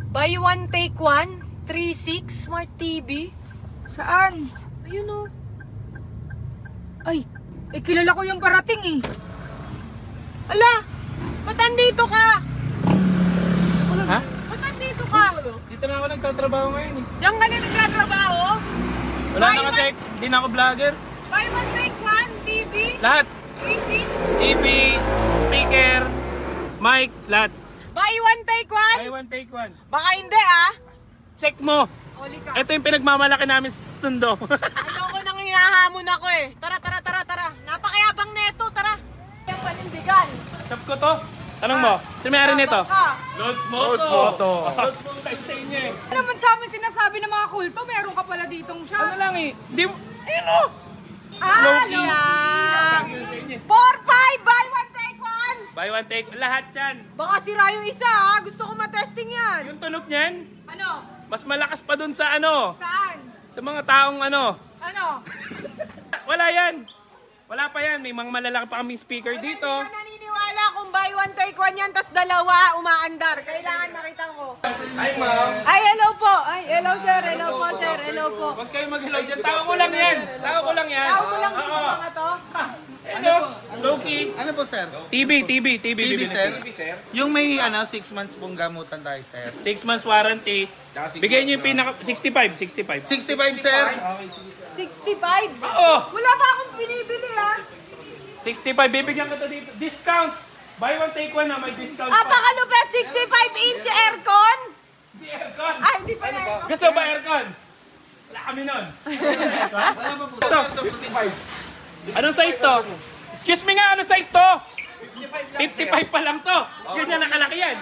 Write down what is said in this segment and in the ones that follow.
Buy one, take one. 3.6 Smart TV. Saan? Ayun o. Ay, kilala ko yung parating eh. Ala! Ba't andito ka? Ha? Ba't andito ka? Dito na ako nagtatrabaho ngayon eh. Diyan ka na nagtatrabaho? Wala na kasi, hindi na ako vlogger. Buy one, take one. TV. Lahat. 3.6. TV, speaker, mic, lahat. Buy one, take one. Buy one, take one. Baka hindi ah. Check mo. Oli ka. Ito yung pinagmamalaki namin sa Tondo. Ayoko nang hinahamon ako eh. Tara, tara, tara, tara. Napakayabang neto, tara. Yung panindigan. Shop ko to. Tanong mo, sino may-ari nito? Ka. Lods Moto. Lods Moto tayo sa inyo eh. Ano naman sa amin sinasabi ng mga kulto? Meron ka pala ditong Ano shop. lang eh. Di mo, ayun o. Ah, Low-key. Yan. Sabi ko sa inyo. 4-5. Buy one, take one. Buy one, take lahat yan. Baka sira yung isa ha. Gusto ko matesting yan. Yung tunog niyan, ano? mas malakas pa dun sa ano. Saan? Sa mga taong ano. Ano? Wala yan. Wala pa yan. May mga malalaki pa kaming speaker dito. Hindi ka naniniwala kung buy one, take one yan, tas dalawa umaandar. Kailangan makita ko. Hi, ma'am. Ay, hello po. Ay, hello sir. Hello po sir. Hello po. Huwag kayo mag-hello dyan. Tao ko lang yan. Tao ko lang yan. Tao ko lang dito Oo. mga to. Hello. Loki. Ano po, sir? TV. TV, bibili. sir? Yung may 6 months pong gamutan tayo, sir. 6 months warranty. Bigay niyo yung pinaka 65. 65, sir? 65. Oo. Wala pa akong binibili ha. 65. Bibigyan ko to dito. Discount. Buy one, take one na. May discount pa. Apakalupet, 65-inch aircon. Hindi aircon. Ay, hindi pa na aircon. Gusto ba aircon? Wala kami nun. Wala pa po, sir, sa 45. Anong size to? Excuse me nga, anong size to? 55 pa lang to. Ganyan nakalaki yan.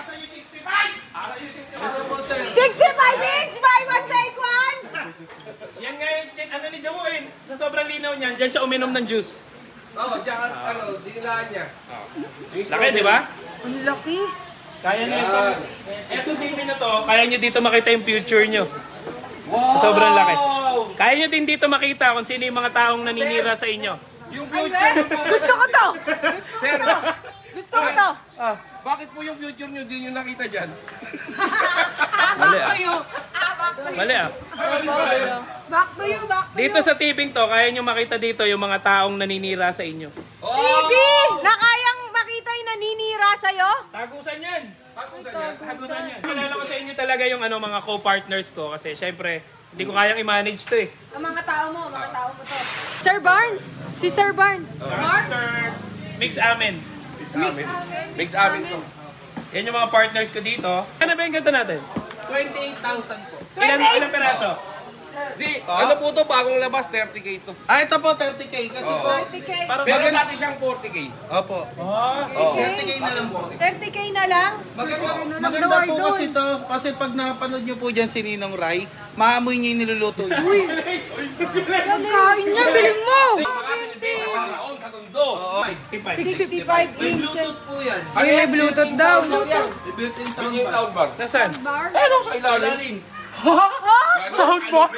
Ito po, sir. 65-inch, buy one, take one. Yan nga yung ano ni Jawin. Sa sobrang linaw niyan, dyan siya uminom ng juice. Oo, diyan, dinilaan niya. Laki, di ba? Ang laki. Kaya na ito. Ito TV na to, kaya nyo dito makita yung future nyo. Sobrang laki. Kaya nyo din dito makita kung sino yung mga taong naninira sa inyo. Yung future niyo po. Gusto ko to. Sir, Gusto ko to. bakit po yung future niyo din yung nakita dyan? Mali ah. Back to you. Mali ah. Back to you, back to you. Dito sa TV to, kaya nyo makita dito yung mga taong naninira sa inyo. TV! Na kayang makita yung naninira sa'yo? Tagusan yan! Tagusan yan. Kilala ko sa inyo talaga yung ano, mga co-partners ko kasi syempre, hindi ko kayang i-manage to eh. Ang mga tao mo to. Sir Barnes! Si Sir Barnes. Barnes? Sir, mix amin. Mix amin to. Yan yung mga partners ko dito. Ano ba yung ganito natin? 28,000 po. Ilang peraso? Di, ano po to, bagong labas, 30K to. Ah, ito po, 30K. Kasi po, 30K. meron natin siyang 40K. Opo. Oh, 30K na lang po. 30K na lang? Maganda po kasi to, kasi pag napanood nyo po dyan si Ninong Rai, maamoy niyo yung niluluto niyo. Kain niya, bilhin mo! Sa Tondo. 65. 65 May inches. Bluetooth po yan. Ay, Bluetooth daw. May built-in soundbar. Nasaan? Ano sa ilalim? Soundbar!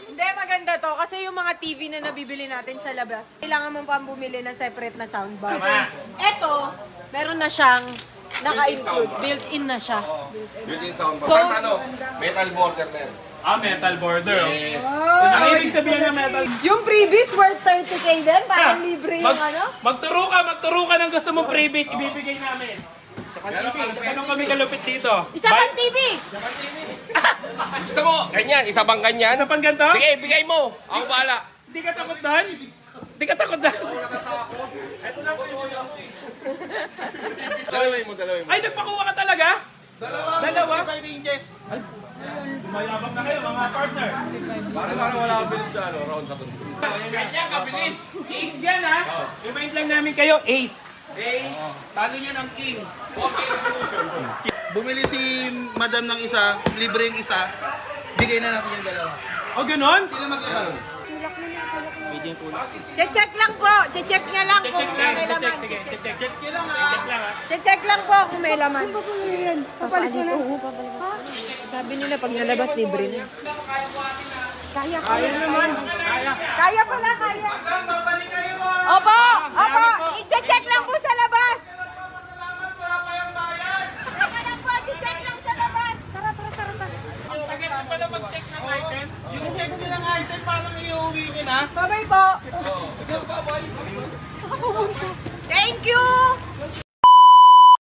Hindi, maganda to. Kasi yung mga TV na nabibili natin sa labas, kailangan mo pang bumili ng separate na soundbar. Tama. Ito, meron na siyang naka-include. Built-in na siya. Built-in soundbar. So, Tapos ano, metal border na yan. Metal border. Yes. Ang ibig sabihin ng metal... Yung previous worth 30K din, parang libre yung ano? Magturo ka ng gusto mong previous, ibibigay namin. Ganun kami kalupit dito. Isa pang TV! Gusto mo, ganyan, isa bang ganyan? Isa pang ganito? Sige, bigay mo. Ako bahala. Hindi ka takot doon? Hindi ka takot doon? Dalawin mo. Ay, nagpakuha ka talaga? Dalawa? 5 inches. Mayabang na kayo, mga partner. Parang wala ka bilis sa round sa Tondo. Ganyan, kabilis. Ace yan ha? Remind lang namin kayo, ace. Talo niya ng king. Okay solution. Bumili si madam ng isa, libre yung isa, bigay na natin yung dalawa. O ganon? Sila maglabas. Check lang po. Check niya lang kung Check lang, may laman. sige, check. Check nyo lang ha. Check lang ha? Check lang po kung may laman. Papalis mo na. Sabi nila pag nalabas, libre na. Kaya naman. Kaya pala, kaya. Babalik kayo Opo! I-check lang po sa labas. Teka lang po, i-check lang sa labas. Tara. mag-check ng items? Yung check nyo ng item, parang iuwi nyo na. Bye-bye po. Ikaw ba, boy?